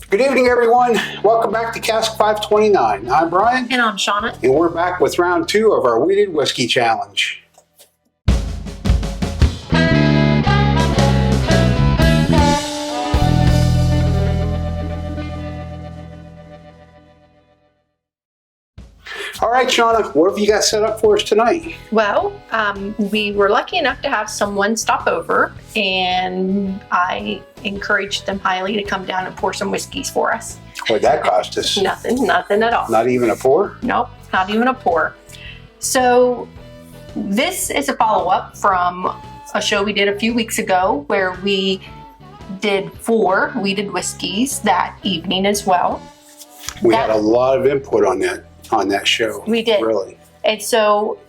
Good evening, everyone. Welcome back to Cask 529. I'm Brian. And I'm Shona. And we're back with round 2 of our Wheated Whiskey Challenge. All right, Shona, what have you got set up for us tonight? Well, we were lucky enough to have someone stop over, and I encouraged them highly to come down and pour some whiskeys for us. What'd that cost us? Nothing at all. Not even a pour? Nope, not even a pour. So this is a follow-up from a show we did a few weeks ago where we did 4 wheated whiskeys that evening as well. We had a lot of input on that show. We did. Really. And so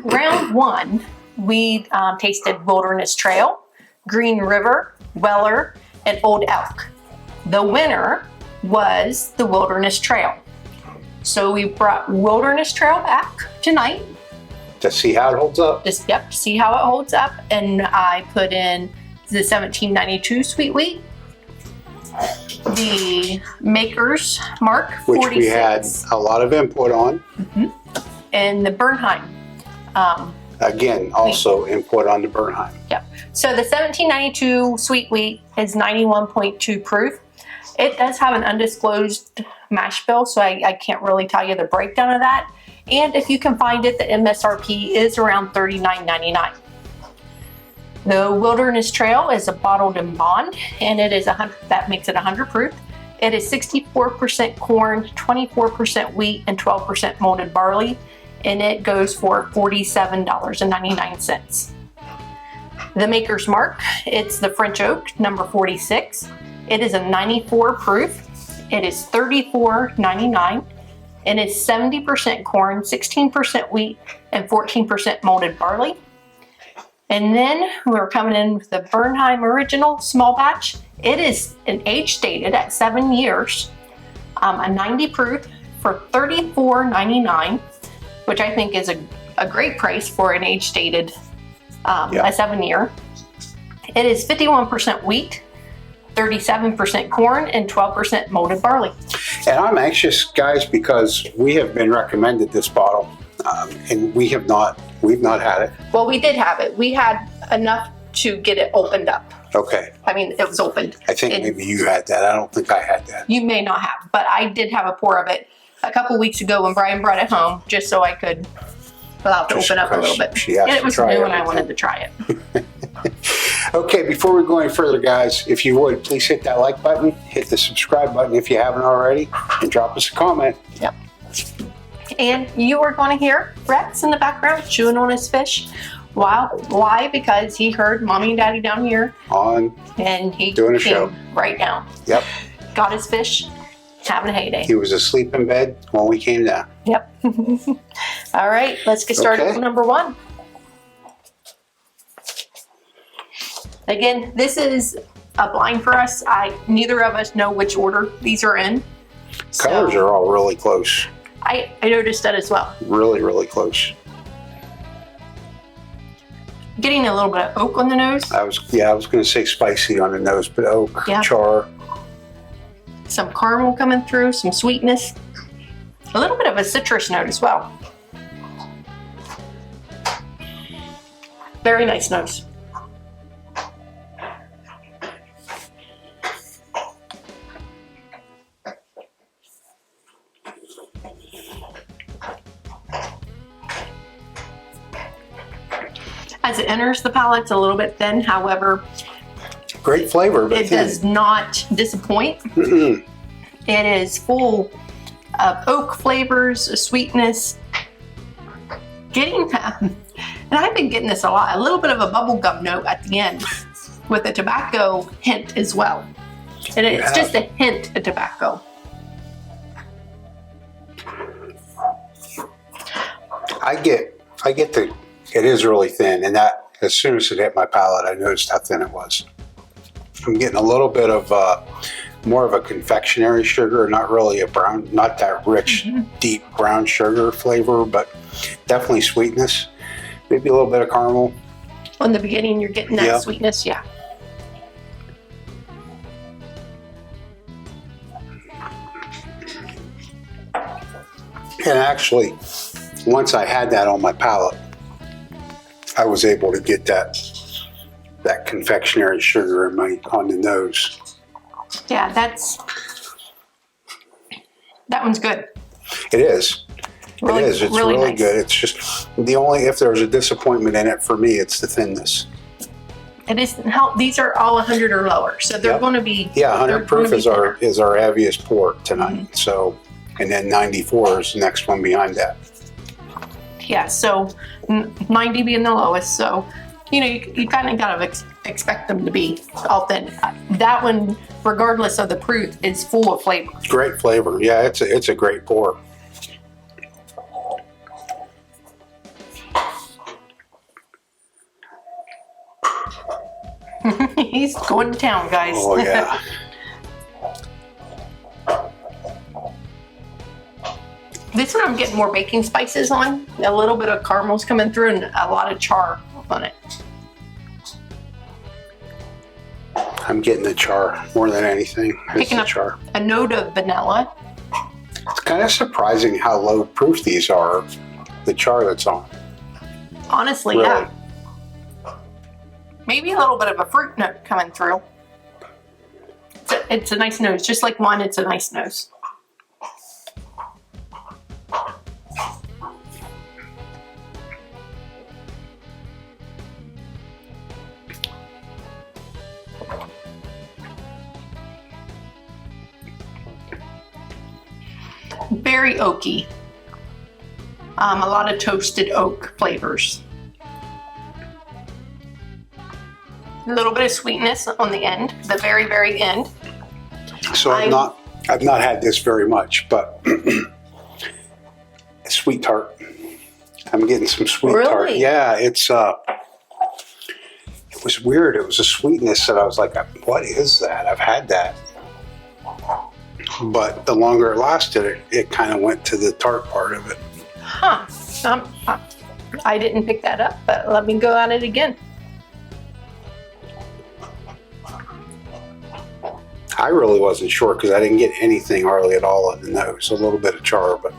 round 1, we tasted Wilderness Trail, Green River, Weller, and Old Elk. The winner was the Wilderness Trail. So we brought Wilderness Trail back tonight. To see how it holds up. See how it holds up. And I put in the 1792 sweet wheat, the Maker's Mark 46. Which we had a lot of input on. Mm-hmm. And the Bernheim. Again, also input on the Bernheim. Yep. So the 1792 sweet wheat is 91.2 proof. It does have an undisclosed mash bill, so I can't really tell you the breakdown of that. And if you can find it, the MSRP is around $39.99. The Wilderness Trail is a bottled in bond, and it is 100. That makes it 100 proof. It is 64% corn, 24% wheat, and 12% malted barley, and it goes for $47.99. The Maker's Mark, it's the French Oak, number 46. It is a 94 proof. It is $34.99, and it's 70% corn, 16% wheat, and 14% malted barley. And then we're coming in with the Bernheim Original Small Batch. It is an age dated at 7 years, a 90 proof for $34.99, which I think is a great price for an age dated a 7 year. It is 51% wheat, 37% corn, and 12% malted barley. And I'm anxious, guys, because we have been recommended this bottle, and we've not had it. Well, we did have it. We had enough to get it opened up. Okay. I mean, it was opened. I think maybe you had that. I don't think I had that. You may not have, but I did have a pour of it a couple weeks ago when Brian brought it home, just so I could allow it to open up a little bit. And it was new and I wanted to try it. Okay, before we go any further, guys, if you would, please hit that like button, hit the subscribe button if you haven't already, and drop us a comment. Yep. And you are going to hear Rex in the background chewing on his fish. Why? Because he heard Mommy and Daddy down here and he doing a came show right down. Yep. Got his fish, having a heyday. He was asleep in bed when we came down. Yep. All right, let's get started with number 1. Again, this is a blind for us. Neither of us know which order these are in. Colors are all really close. I noticed that as well. Really, really close. Getting a little bit of oak on the nose. I was going to say spicy on the nose, but oak, char. Some caramel coming through, some sweetness. A little bit of a citrus note as well. Very nice nose. As it enters the palate, it's a little bit thin. However, great flavor, but it does not disappoint. Mm-mm. It is full of oak flavors, sweetness. And I've been getting this a lot, a little bit of a bubblegum note at the end with a tobacco hint as well. And it's just a hint of tobacco. I get it is really thin, and that as soon as it hit my palate, I noticed how thin it was. I'm getting a little bit of more of a confectionery sugar, not really a brown, not that rich, deep brown sugar flavor, but definitely sweetness. Maybe a little bit of caramel. In the beginning, you're getting that sweetness, And actually, once I had that on my palate, I was able to get that confectionery sugar in on the nose. Yeah, that one's good. It is. Really, it is. It's really really nice. good. It's just if there's a disappointment in it for me, it's the thinness. It is how these are all 100 or lower, so they're Yep. going to be. Yeah, 100 proof is thinner. our heaviest pour tonight. Mm-hmm. So, and then 94 is the next one behind that. Yeah, so 90 being the lowest, so you kind of gotta expect them to be all thin. That one, regardless of the proof, is full of flavor. Great flavor. Yeah, it's a great pour. He's going to town, guys. Oh yeah. This one I'm getting more baking spices on. A little bit of caramels coming through and a lot of char on it. I'm getting the char more than anything. It's Picking the up char. a note of vanilla. It's kind of surprising how low proof these are, the char that's on. Honestly, Really? yeah. Maybe a little bit of a fruit note coming through. It's a nice nose. Just like wine, it's a nice nose. Very oaky. A lot of toasted oak flavors. A little bit of sweetness on the end, the very, very end. So I've not had this very much, but sweet tart. I'm getting some sweet tart. Really? Yeah, it was weird. It was a sweetness that I was like, what is that? I've had that. But the longer it lasted, it kind of went to the tart part of it. Huh. I didn't pick that up, but let me go at it again. I really wasn't sure because I didn't get anything hardly at all on the nose. A little bit of char, but...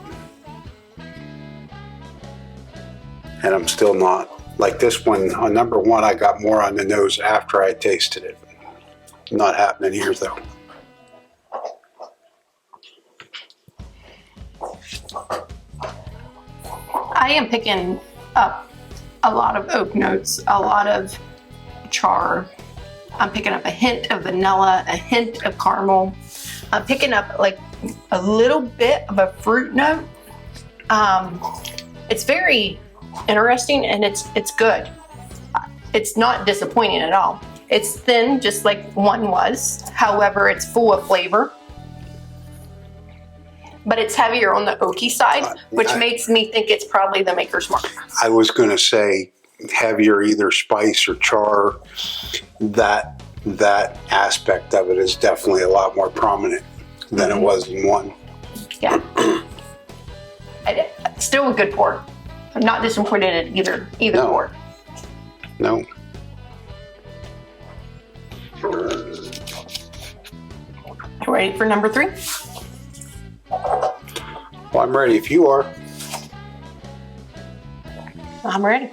And I'm still not. Like this one, on number one, I got more on the nose after I tasted it. Not happening here, though. I am picking up a lot of oak notes, a lot of char. I'm picking up a hint of vanilla, a hint of caramel. I'm picking up like a little bit of a fruit note. It's very interesting and it's good. It's not disappointing at all. It's thin, just like one was. However, it's full of flavor. But it's heavier on the oaky side, which makes me think it's probably the Maker's Mark. I was going to say heavier, either spice or char. That aspect of it is definitely a lot more prominent than it was in one. Yeah. Still a good pour. I'm not disappointed in either No. pour. No. Ready for number 3? Well, I'm ready if you are. I'm ready.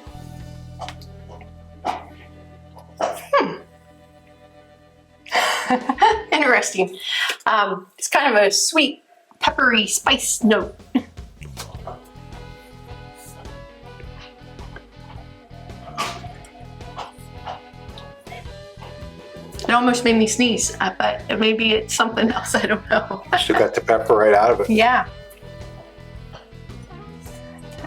Interesting. It's kind of a sweet, peppery spice note. It almost made me sneeze, but maybe it's something else. I don't know. Still got the pepper right out of it. Yeah.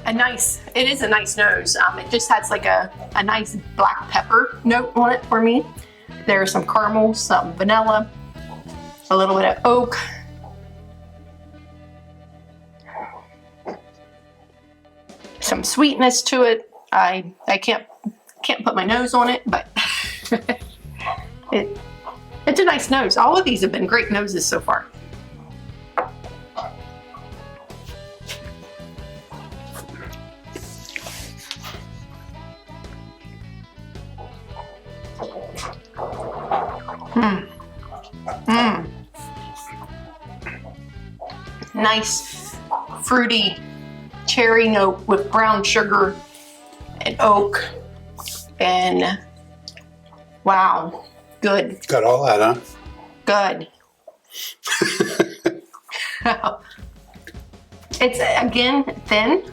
It is a nice nose. It just has like a nice black pepper note on it for me. There's some caramel, some vanilla, a little bit of oak. Some sweetness to it. I can't put my nose on it, but it's a nice nose. All of these have been great noses so far. Nice, fruity cherry note with brown sugar and oak. And wow, good. Got all that, huh? Good. It's again thin.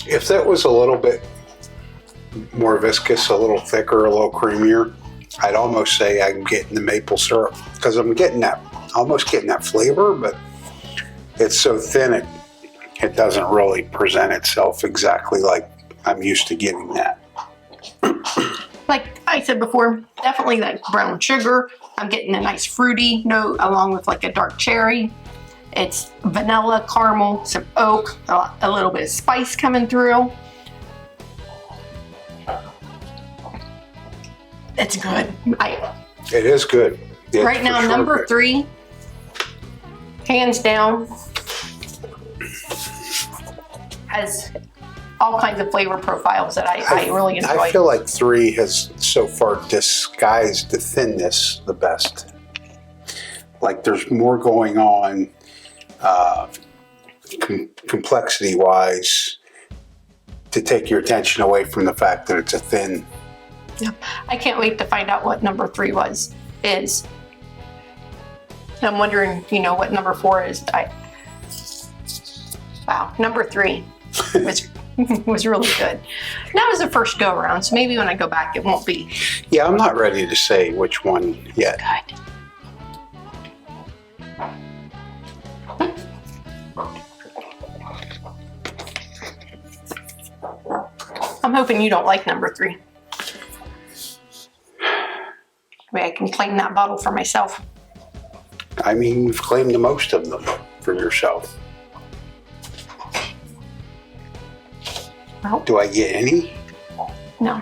If that was a little bit more viscous, a little thicker, a little creamier, I'd almost say I'm getting the maple syrup because I'm getting that, almost getting that flavor, but it's so thin it doesn't really present itself exactly like I'm used to getting that. Like I said before, definitely like brown sugar. I'm getting a nice fruity note along with like a dark cherry. It's vanilla, caramel, some oak, a little bit of spice coming through. It's good. It is good. It's right now, sure number good. 3, hands down, has all kinds of flavor profiles that I really enjoy. I feel like 3 has so far disguised the thinness the best. Like there's more going on complexity wise to take your attention away from the fact that it's a thin. Yep. I can't wait to find out what number 3 is. I'm wondering, what number 4 is. Wow, number 3 was really good. That was the first go around, so maybe when I go back, it won't be. Yeah, I'm not ready to say which one yet. Good. I'm hoping you don't like number 3. Maybe I can claim that bottle for myself. I mean, you've claimed the most of them for yourself. Well, Do I get any? no.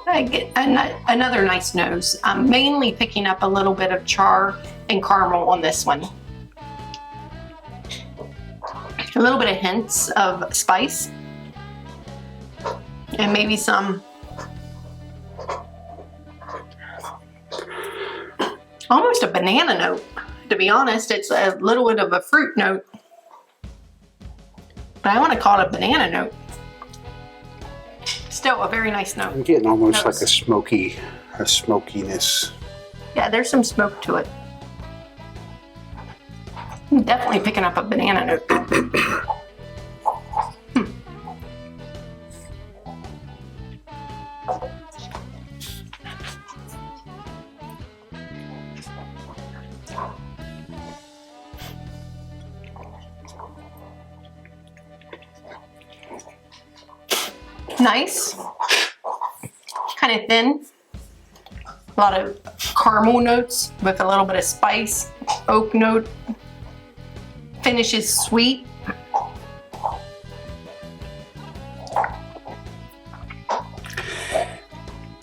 I get another nice nose. I'm mainly picking up a little bit of char and caramel on this one. A little bit of hints of spice. And maybe some almost a banana note. To be honest, it's a little bit of a fruit note. But I want to call it a banana note. Still a very nice note. I'm getting almost Nose. like a smokiness. Yeah, there's some smoke to it. I'm definitely picking up a banana note. Nice. Kind of thin. A lot of caramel notes with a little bit of spice. Oak note. Finish is sweet.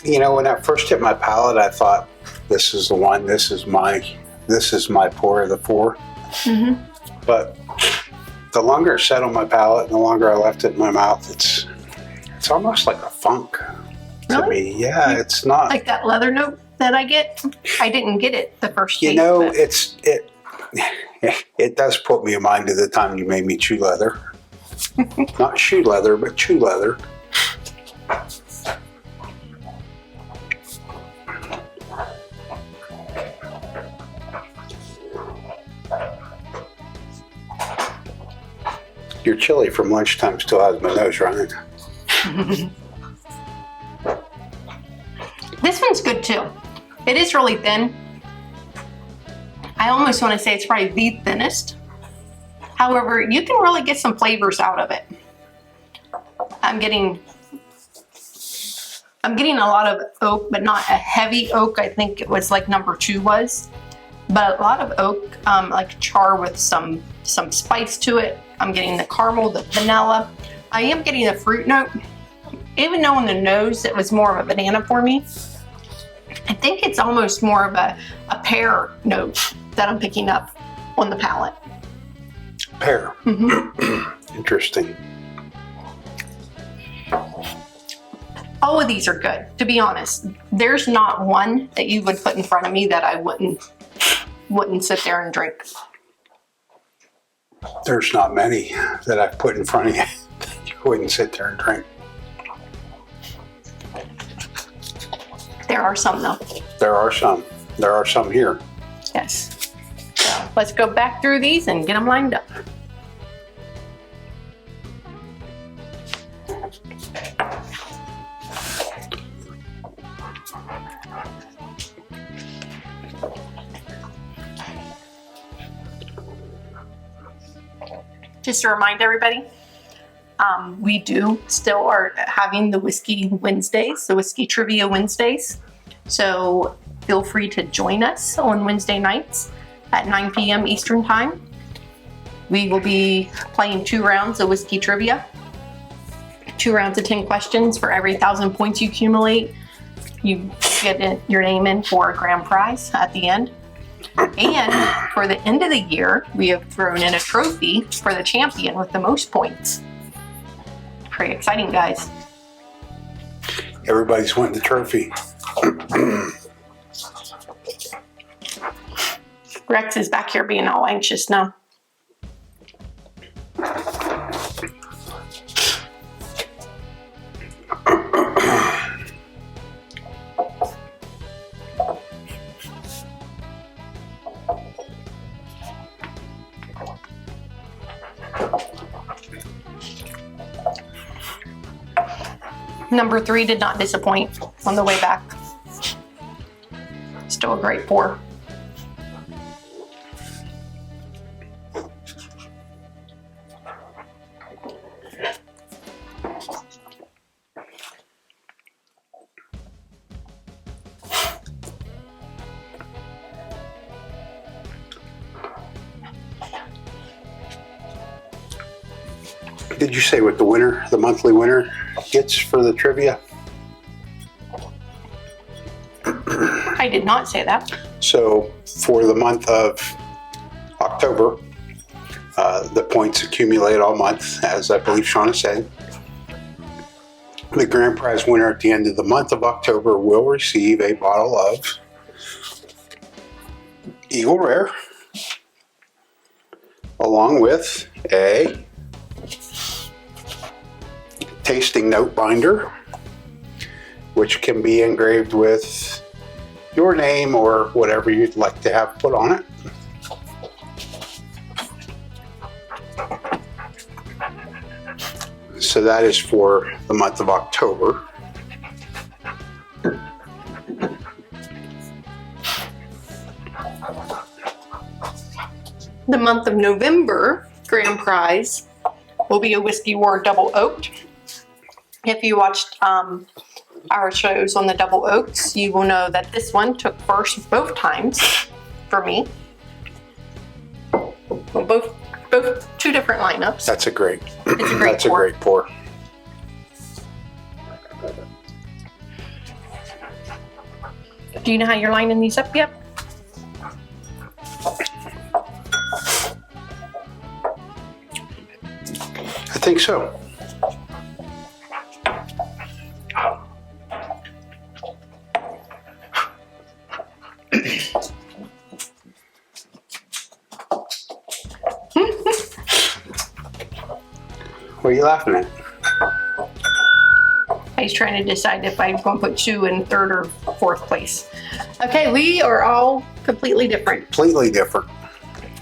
When that first hit my palate, I thought, this is the one, this is my pour of the 4. Mm-hmm. But the longer it sat on my palate and the longer I left it in my mouth, it's almost like a funk to Really? me. Yeah, it's not. Like that leather note that I get. I didn't get it the first taste. But it does put me in mind of the time you made me chew leather. Not shoe leather, but chew leather. Your chili from lunchtime still has my nose running. This one's good too. It is really thin. I almost want to say it's probably the thinnest. However, you can really get some flavors out of it. I'm getting a lot of oak, but not a heavy oak. I think it was like number 2 was. But a lot of oak, like char with some spice to it. I'm getting the caramel, the vanilla. I am getting a fruit note. Even though on the nose it was more of a banana for me, I think it's almost more of a pear note that I'm picking up on the palate. Pear. Mm-hmm. Interesting. All of these are good, to be honest. There's not one that you would put in front of me that I wouldn't sit there and drink. There's not many that I've put in front of you that you wouldn't sit there and drink. There are some though. There are some. There are some here. Yes. So let's go back through these and get them lined up. Just to remind everybody, we do still are having the Whiskey Wednesdays, the Whiskey Trivia Wednesdays. So feel free to join us on Wednesday nights at 9 p.m. Eastern Time. We will be playing 2 rounds of Whiskey Trivia. 2 rounds of 10 questions. For every 1,000 points you accumulate, you get your name in for a grand prize at the end. And for the end of the year, we have thrown in a trophy for the champion with the most points. Pretty exciting, guys. Everybody's wanting the trophy. Rex is back here being all anxious now. Number 3 did not disappoint on the way back. Still a great pour. Did you say what the winner, the monthly winner, gets for the trivia? I did not say that. So for the month of October, the points accumulate all month, as I believe Shona said. The grand prize winner at the end of the month of October will receive a bottle of Eagle Rare, along with a tasting note binder, which can be engraved with your name or whatever you'd like to have put on it. So that is for the month of October. The month of November grand prize will be a Whiskey War Double Oaked. If you watched our shows on the Double Oaks, you will know that this one took first both times for me. Both 2 different lineups. That's a great. It's a great that's pour. a great pour. Do you know how you're lining these up yet? I think so. What are you laughing at? He's trying to decide if I'm going to put 2 in 3rd or 4th place. Okay, we are all completely different. Completely different.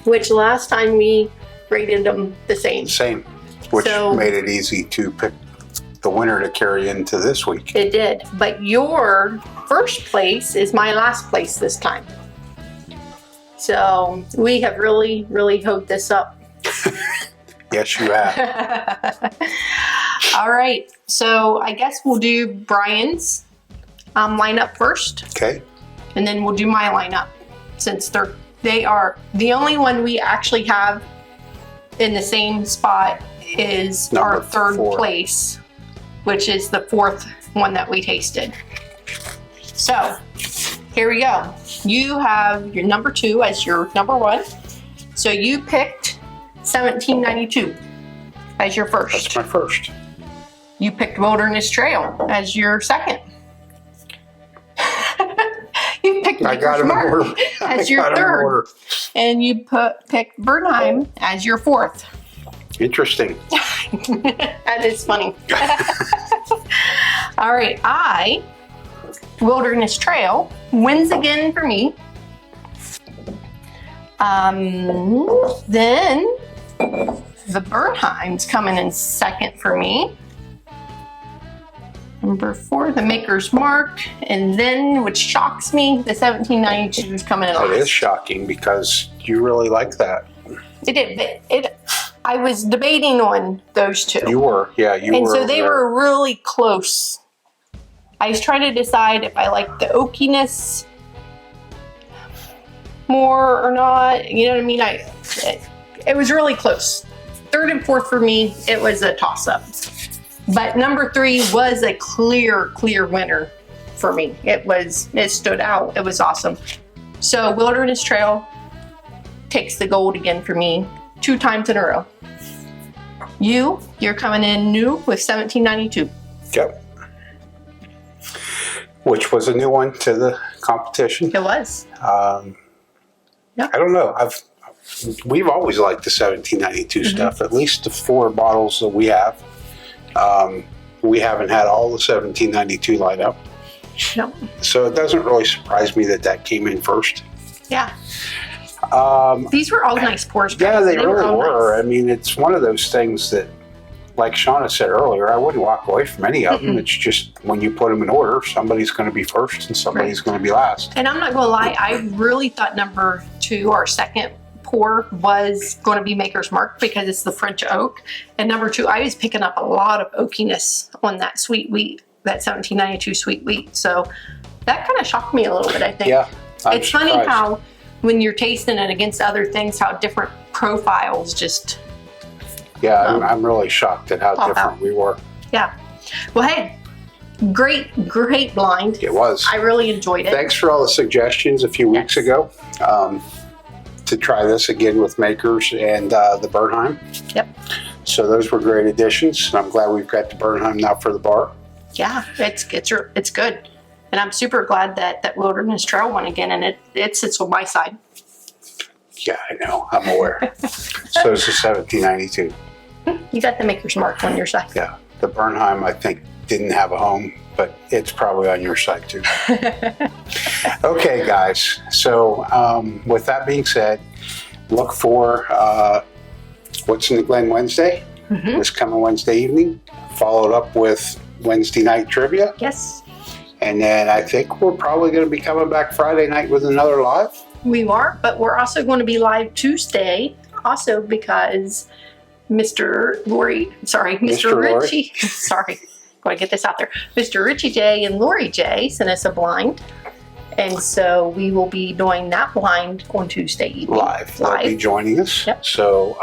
Which last time we rated them the same. Same. Which So- made it easy to pick the winner to carry into this week. It did. But your first place is my last place this time. So we have really, really hoed this up. Yes, you have. All right. So I guess we'll do Brian's lineup first, Okay. and then we'll do my lineup since they are the only one we actually have in the same spot is Number our 3rd 4. place, which is the 4th one that we tasted. So here we go. You have your number 2 as your number 1. So you picked 1792 as your first. That's my first. You picked Wilderness Trail as your second. You picked I got Maker's them in Mark order. as I your got 'em in third. order. And you picked Bernheim as your fourth. Interesting. That is funny. All right, Wilderness Trail wins again for me. Then the Bernheim's coming in second for me. Number 4, the Maker's Mark, and then, which shocks me, the 1792 is coming in last. It is shocking because you really like that. I was debating on those two. You were, yeah, you were. And so they there. were really close. I was trying to decide if I liked the oakiness more or not. You know what I mean? It was really close. Third and fourth for me, it was a toss-up. But number 3 was a clear winner for me. It stood out. It was awesome. So Wilderness Trail takes the gold again for me 2 times in a row. You're coming in new with 1792. Yep. Which was a new one to the competition. It was. I don't know. We've always liked the 1792 stuff. At least the 4 bottles that we have. We haven't had all the 1792 lineup. No. So it doesn't really surprise me that came in first. Yeah. These were all nice pours. Yeah, guys. they really all were. nice. I mean, it's one of those things that, like Shona said earlier, I wouldn't walk away from any of them. It's just when you put them in order, somebody's going to be first and somebody's going to be last. And I'm not going to lie, I really thought number 2, our second pour, was going to be Maker's Mark because it's the French oak. And number 2, I was picking up a lot of oakiness on that sweet wheat, that 1792 sweet wheat. So that kind of shocked me a little bit, I think. Yeah, it's funny how when you're tasting it against other things, how different profiles just... Yeah, I'm really shocked at how different we were. Yeah. Well, hey, great blind. It was. I really enjoyed it. Thanks for all the suggestions a few weeks ago to try this again with Makers and the Bernheim. Yep. So those were great additions. And I'm glad we've got the Bernheim now for the bar. Yeah, it's good. And I'm super glad that Wilderness Trail won again, and it sits on my side. Yeah, I know. I'm aware. So is the 1792. You got the Maker's Mark on your side. Yeah. The Bernheim, I think, didn't have a home, but it's probably on your side too. Okay, guys. So with that being said, look for What's in the Glen Wednesday, this coming Wednesday evening, followed up with Wednesday night trivia. Yes. And then I think we're probably going to be coming back Friday night with another live. We are, but we're also going to be live Tuesday, also because Mr. Richie, sorry, going to get this out there. Mr. Richie J and Lori J sent us a blind. And so we will be doing that blind on Tuesday evening. Live. They'll be joining us. Yep. So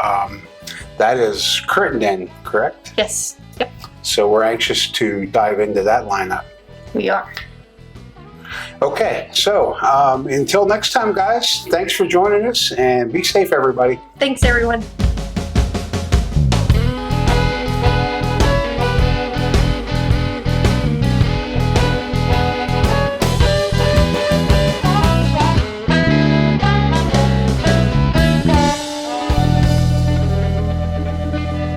that is Crittenden, correct? Yes. Yep. So we're anxious to dive into that lineup. We are. Okay, so until next time, guys, thanks for joining us and be safe, everybody. Thanks, everyone.